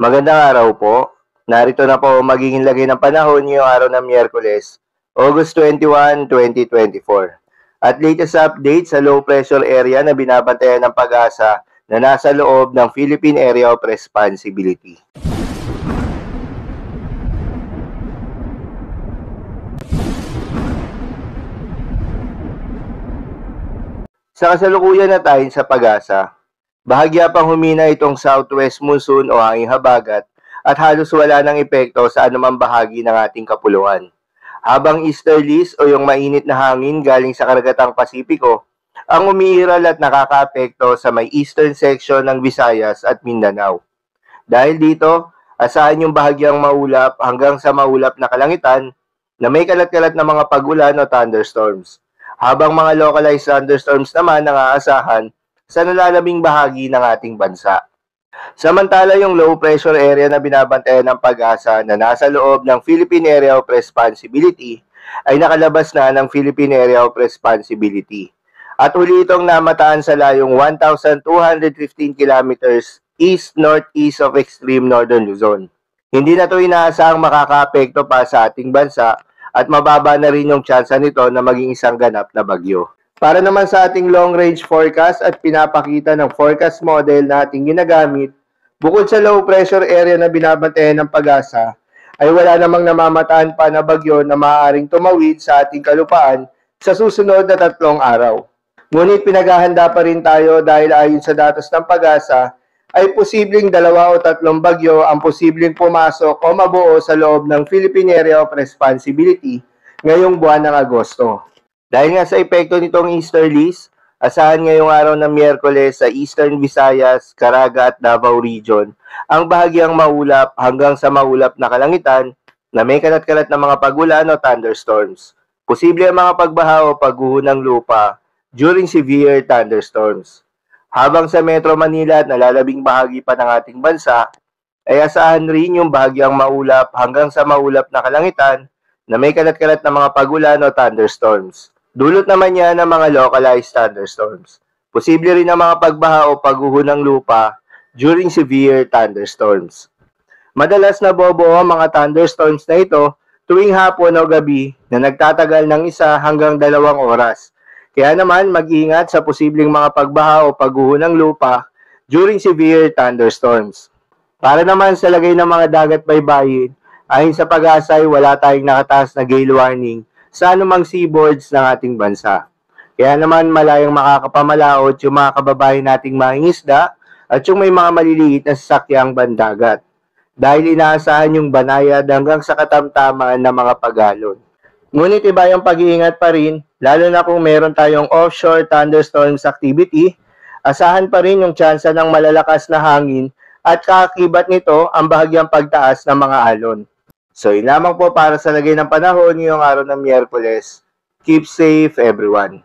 Magandang araw po. Narito na po ang magiging lagay ng panahon ngayong araw ng Miyerkules, August 21, 2024. At latest update sa low pressure area na binabantayan ng Pag-asa na nasa loob ng Philippine Area of Responsibility. Sa kasalukuyan na tayo sa Pag-asa, bahagya pang humina itong southwest monsoon o hanging habagat at halos wala ng epekto sa anumang bahagi ng ating kapuluan. Habang easterlies o yung mainit na hangin galing sa karagatang Pasipiko ang umiiral at nakakaapekto sa may eastern section ng Visayas at Mindanao. Dahil dito, asahan yung bahagyang maulap hanggang sa maulap na kalangitan na may kalat-kalat na mga pag-ulan o thunderstorms. Habang mga localized thunderstorms naman ang aasahan sa nalalabing bahagi ng ating bansa. Samantala yung low pressure area na binabantayan ng Pag-asa na nasa loob ng Philippine Area of Responsibility ay nakalabas na ng Philippine Area of Responsibility. At uli itong namataan sa layong 1,215 kilometers east-northeast of extreme northern Luzon. Hindi na ito inaasahang makakaapekto pa sa ating bansa at mababa na rin yung tsansa nito na maging isang ganap na bagyo. Para naman sa ating long-range forecast at pinapakita ng forecast model na ating ginagamit, bukod sa low pressure area na binabantayan ng Pag-asa, ay wala namang namamataan pa na bagyo na maaaring tumawid sa ating kalupaan sa susunod na 3 araw. Ngunit pinaghahanda pa rin tayo dahil ayon sa datos ng Pag-asa, ay posibleng 2 o 3 bagyo ang posibleng pumasok o mabuo sa loob ng Philippine Area of Responsibility ngayong buwan ng Agosto. Dahil nga sa epekto nitong easterlies, asahan ngayong araw ng Miyerkules sa Eastern Visayas, Caraga at Davao Region ang bahagyang maulap hanggang sa maulap na kalangitan na may kalat-kalat na mga pag-ulan o thunderstorms. Posible ang mga pagbaha o pagguho ng lupa during severe thunderstorms. Habang sa Metro Manila at nalalabing bahagi pa ng ating bansa, ay asahan rin yung bahagyang maulap hanggang sa maulap na kalangitan na may kalat-kalat na mga pag-ulan o thunderstorms. Dulot naman yan ng mga localized thunderstorms. Posible rin ang mga pagbaha o pagguho ng lupa during severe thunderstorms. Madalas nabobuo ang mga thunderstorms na ito tuwing hapon o gabi na nagtatagal ng 1 hanggang 2 oras. Kaya naman mag-ingat sa posibleng mga pagbaha o pagguho ng lupa during severe thunderstorms. Para naman sa lagay ng mga dagat baybayin, ayon sa Pag-asa ay wala tayong nakataas na gale warning sa anumang seaboards ng ating bansa. Kaya naman malayang makakapamalaot yung mga kababayan nating mangingisda at yung may mga maliliit na sasakyang bandagat. Dahil inaasahan yung banayad hanggang sa katamtaman ng mga pagalon. Ngunit iba yung pag-iingat pa rin, lalo na kung meron tayong offshore thunderstorms activity, asahan pa rin yung tsansa ng malalakas na hangin at kaakibat nito ang bahagyang pagtaas ng mga alon. So, yun lamang po para sa lagay ng panahon ngayong araw ng Miyerkules. Keep safe everyone.